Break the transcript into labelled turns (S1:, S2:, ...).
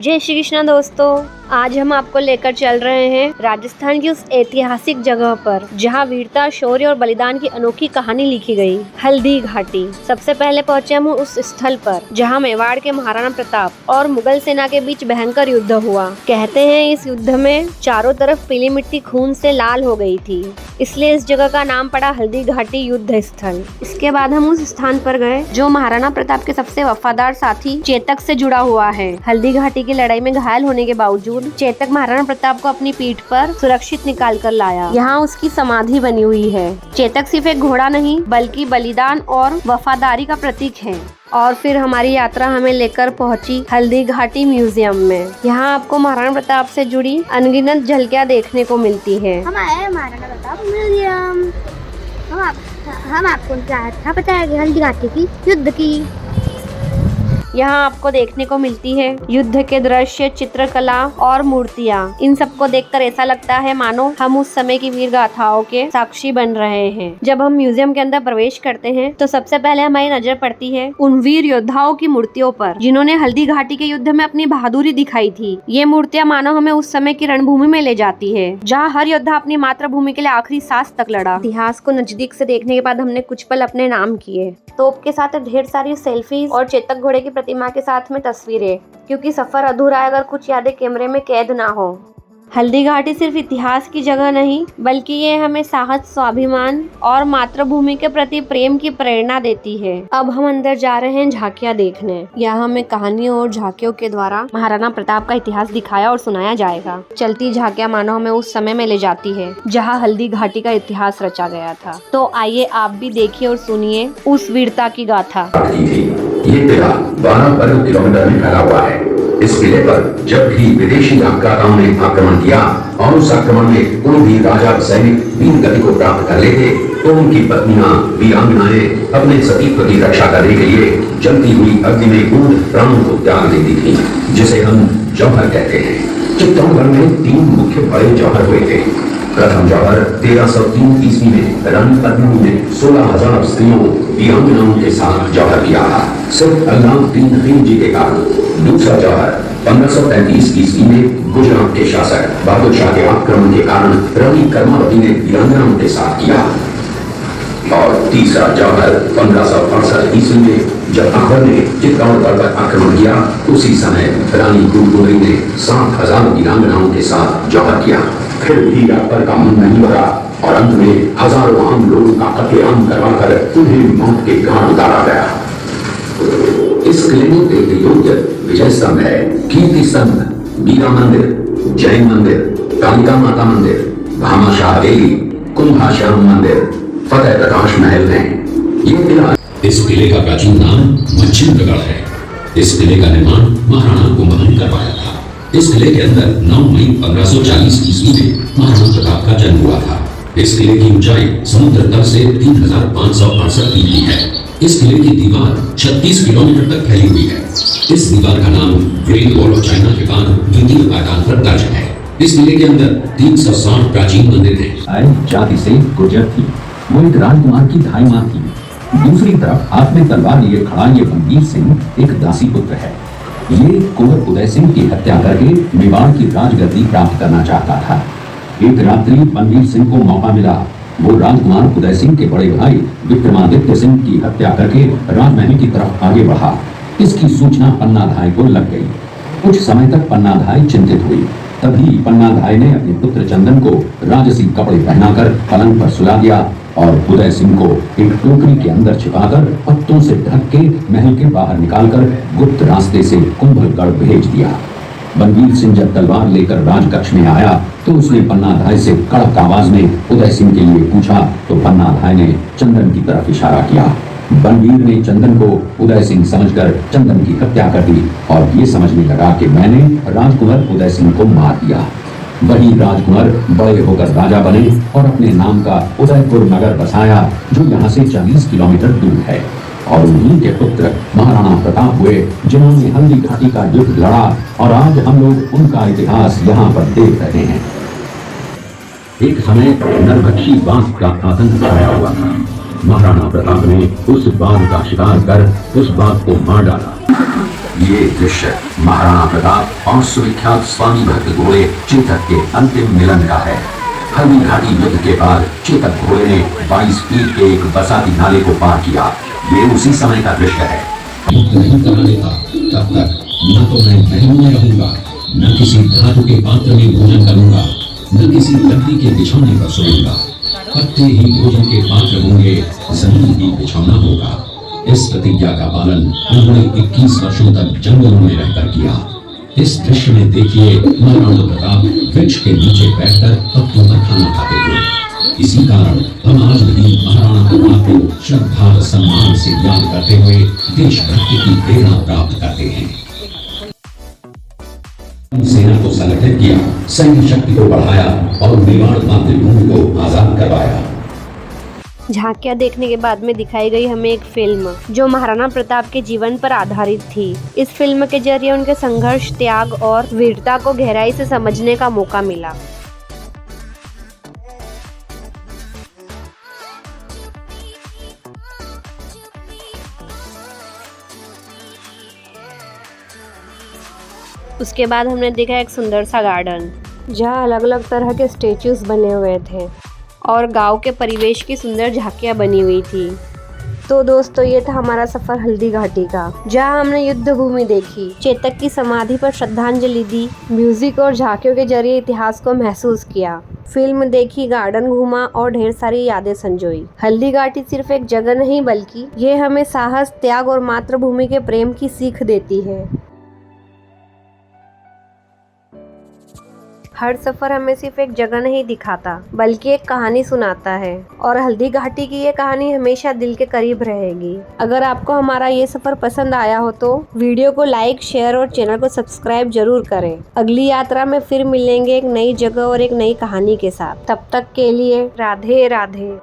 S1: जय श्री कृष्ण दोस्तों, आज हम आपको लेकर चल रहे हैं राजस्थान की उस ऐतिहासिक जगह पर जहां वीरता, शौर्य और बलिदान की अनोखी कहानी लिखी गई, हल्दी घाटी। सबसे पहले पहुंचे हम उस स्थल पर जहां मेवाड़ के महाराणा प्रताप और मुगल सेना के बीच भयंकर युद्ध हुआ। कहते हैं इस युद्ध में चारों तरफ पीली मिट्टी खून से लाल हो गई थी, इसलिए इस जगह का नाम पड़ा हल्दी घाटी युद्ध स्थल। इसके बाद हम उस स्थान पर गए जो महाराणा प्रताप के सबसे वफादार साथी चेतक से जुड़ा हुआ है। हल्दी घाटी की लड़ाई में घायल होने के बावजूद चेतक महाराणा प्रताप को अपनी पीठ पर सुरक्षित निकाल कर लाया। यहाँ उसकी समाधि बनी हुई है। चेतक सिर्फ एक घोड़ा नहीं बल्कि बलिदान और वफादारी का प्रतीक है। और फिर हमारी यात्रा हमें लेकर पहुंची हल्दी घाटी म्यूजियम में। यहाँ आपको महाराणा प्रताप से जुड़ी अनगिनत झलकियाँ देखने को मिलती है।
S2: हम आए महाराणा प्रताप म्यूजियम। हम आपको क्या पता है हल्दी घाटी की युद्ध की।
S1: यहाँ आपको देखने को मिलती है युद्ध के दृश्य, चित्रकला और मूर्तियाँ। इन सबको देखकर ऐसा लगता है मानो हम उस समय की वीर गाथाओं के साक्षी बन रहे हैं। जब हम म्यूजियम के अंदर प्रवेश करते हैं तो सबसे पहले हमारी नजर पड़ती है उन वीर योद्धाओं की मूर्तियों पर जिन्होंने हल्दी घाटी के युद्ध में अपनी बहादुरी दिखाई थी। ये मूर्तियाँ मानो हमें उस समय की रणभूमि में ले जाती है जहाँ हर योद्धा अपनी मातृभूमि के लिए आखिरी सांस तक लड़ा। इतिहास को नजदीक से देखने के बाद हमने कुछ पल अपने नाम किए। तोप के साथ ढेर सारी सेल्फीज और चेतक घोड़े की प्रतिमा के साथ में तस्वीरें, क्योंकि सफर अधूरा है अगर कुछ यादें कैमरे में कैद ना हो। हल्दी घाटी सिर्फ इतिहास की जगह नहीं बल्कि ये हमें साहस, स्वाभिमान और मातृभूमि के प्रति प्रेम की प्रेरणा देती है। अब हम अंदर जा रहे हैं झांकियां देखने। यहाँ हमें कहानियों और झांकियों के द्वारा महाराणा प्रताप का इतिहास दिखाया और सुनाया जाएगा। चलती झांकियां मानो हमें उस समय में ले जाती है जहाँ हल्दी घाटी का इतिहास रचा गया था। तो आइए आप भी देखिए और सुनिए उस वीरता की गाथा।
S3: ये किला 12 वर्ग किलोमीटर में फैला हुआ है। इस किले पर जब भी विदेशी आक्रांताओं ने आक्रमण किया और उस आक्रमण में कोई भी राजा सैनिक वीर गति को प्राप्त कर लेते तो उनकी पत्नियां वीरांगनाएं अपने सतीत्व की रक्षा करने के लिए जलती हुई अग्नि में कूद प्राणों को त्याग देती थी, जिसे हम जौहर कहते हैं। चित्तौड़गढ़ में 3 मुख्य बड़े जौहर हुए थे। प्रथम जौहर 1303 ईस्वी में रानी पद्मिनी ने 16,000 स्त्रियों वीरांगनाओं के साथ जौहर किया था, सिर्फ अल्लाउद्दीन खिलजी जी के कारण। दूसरा जौहर 1535 ईस्वी में गुजरात के शासक बहादुर शाह के आक्रमण के कारण रानी कर्मावती ने वीरांगनाओं के साथ किया। और तीसरा जौहर 1568 ईस्वी में जब अकबर ने चित्तौड़गढ़ पर आक्रमण किया, उसी समय रानी गुलगुरी ने 7,000 वीरांगनाओं के साथ जौहर किया। फिर भी अकबर का मन नहीं भरा और अंत में हजारों आम लोगों का कत्लेआम करवाकर उन्हें मौत के घाट उतारा गया। इस किले में देखने योग्य विजय स्तंभ है, कीर्ति स्तंभ, बीरा मंदिर, जैन मंदिर, कालिका माता मंदिर, भामाशाह देवी, कुंभाश्याम मंदिर, फतेह प्रकाश महल है। ये किला,
S4: इस किले का प्राचीन नाम मच्छिंद्रगढ़ है। इस किले का निर्माण महाराणा कुंभा ने करवाया था। इस किले के अंदर 9 मई 1540 ईस्वी में महाराणा प्रताप का जन्म हुआ था। इस किले की ऊंचाई समुद्र तल से 3568 फीट की है। इस किले की दीवार 36 किलोमीटर तक फैली हुई है। इस दीवार का नाम ग्रेट वॉल ऑफ चाइना के बाद द्वितीय पायदान पर दर्ज है। इस किले के अंदर 360 प्राचीन मंदिर हैं।
S5: जाति से गुर्जर थी। वो एक राजकुमार की धाई मां थी। दूसरी तरफ हाथ में तलवार लिए खड़ा ये बनवीर सिंह एक दासी पुत्र है। ये कुंवर उदय सिंह की हत्या करके मेवाड़ की राजगद्दी प्राप्त करना चाहता था। एक रात्रि बनवीर सिंह को मौका मिला। वो राजकुमार उदय सिंह के बड़े भाई विक्रमादित्य सिंह की हत्या करके राजमहल की तरफ आगे बढ़ा। इसकी सूचना पन्नाधाय को लग गई। कुछ समय तक पन्नाधाय चिंतित हुई। तभी पन्नाधाय ने अपने पुत्र चंदन को राजसी कपड़े पहनाकर पलंग पर सुला दिया और उदय सिंह को एक टोकरी के अंदर छिपाकर पत्तों से ढक के महल के बाहर निकालकर गुप्त रास्ते से कुंभलगढ़ भेज दिया। बनवीर सिंह जब तलवार लेकर राजकक्ष में आया तो उसने पन्नाधाय से कड़क आवाज में उदय सिंह के लिए पूछा तो पन्नाधाय ने चंदन की तरफ इशारा किया। बनवीर ने चंदन को उदय सिंह समझकर चंदन की हत्या कर दी और ये समझने लगा कि मैंने राजकुमार उदय सिंह को मार दिया। वही राजकुमार बड़े होकर राजा बने और अपने नाम का उदयपुर नगर बसाया जो यहाँ से 40 किलोमीटर दूर है। और उन्हीं के पुत्र महाराणा प्रताप हुए जिन्होंने हल्दी घाटी का युद्ध लड़ा और आज हम लोग उनका इतिहास यहाँ पर देख रहे हैं। एक समय नरभक्षी बाघ का आतंक छाया हुआ था। महाराणा प्रताप ने उस बाघ का शिकार कर उस बाघ को मार डाला।
S3: ये दृश्य महाराणा प्रताप और सुविख्यात स्वामी भक्त घोड़े चेतक के अंतिम मिलन का है। हल्दी घाटी युद्ध के बाद चेतक घोड़े ने 22 फीट के एक बरसाती नाले को पार किया। ये उसी समय का दृश्य है।
S4: युद्ध नहीं कराने का तब तक न तो मैं महल में रहूंगा, न किसी धातु के पात्र में भोजन करूंगा, न किसी लकड़ी के बिछौने पर सोऊंगा। पत्ते ही भोजन के पात्र होंगे, जमीन ही बिछौना होगा। इस प्रतिज्ञा का पालन उन्होंने 21 वर्षों तक जंगलों में रहकर किया। इस दृश्य में देखिए महाराणा प्रताप वृक्ष के नीचे बैठकर पत्तों पर खाना खाते थे। इसी कारण हम आज भी महाराणा प्रताप को श्रद्धा व सम्मान से याद करते हुए देशभक्ति की प्रेरणा प्राप्त करते हैं। सेना को संगठित किया, सैन्य शक्ति को बढ़ाया और मेवाड़ मातृभूमि को आजाद करवाया।
S1: झांकियां देखने के बाद में दिखाई गई हमें एक फिल्म जो महाराणा प्रताप के जीवन पर आधारित थी। इस फिल्म के जरिए उनके संघर्ष, त्याग और वीरता को गहराई से समझने का मौका मिला। उसके बाद हमने देखा एक सुंदर सा गार्डन जहाँ अलग अलग तरह के स्टेच्यूज बने हुए थे और गांव के परिवेश की सुंदर झांकियां बनी हुई थी। तो दोस्तों ये था हमारा सफर हल्दी घाटी का, जहां हमने युद्ध भूमि देखी, चेतक की समाधि पर श्रद्धांजलि दी, म्यूजिक और झांकियों के जरिए इतिहास को महसूस किया, फिल्म देखी, गार्डन घूमा और ढेर सारी यादें संजोई। हल्दी घाटी सिर्फ एक जगह नहीं बल्कि ये हमें साहस, त्याग और मातृभूमि के प्रेम की सीख देती है। हर सफर हमें सिर्फ एक जगह नहीं दिखाता बल्कि एक कहानी सुनाता है और हल्दी घाटी की ये कहानी हमेशा दिल के करीब रहेगी। अगर आपको हमारा ये सफर पसंद आया हो तो वीडियो को लाइक, शेयर और चैनल को सब्सक्राइब जरूर करें। अगली यात्रा में फिर मिलेंगे एक नई जगह और एक नई कहानी के साथ। तब तक के लिए राधे राधे।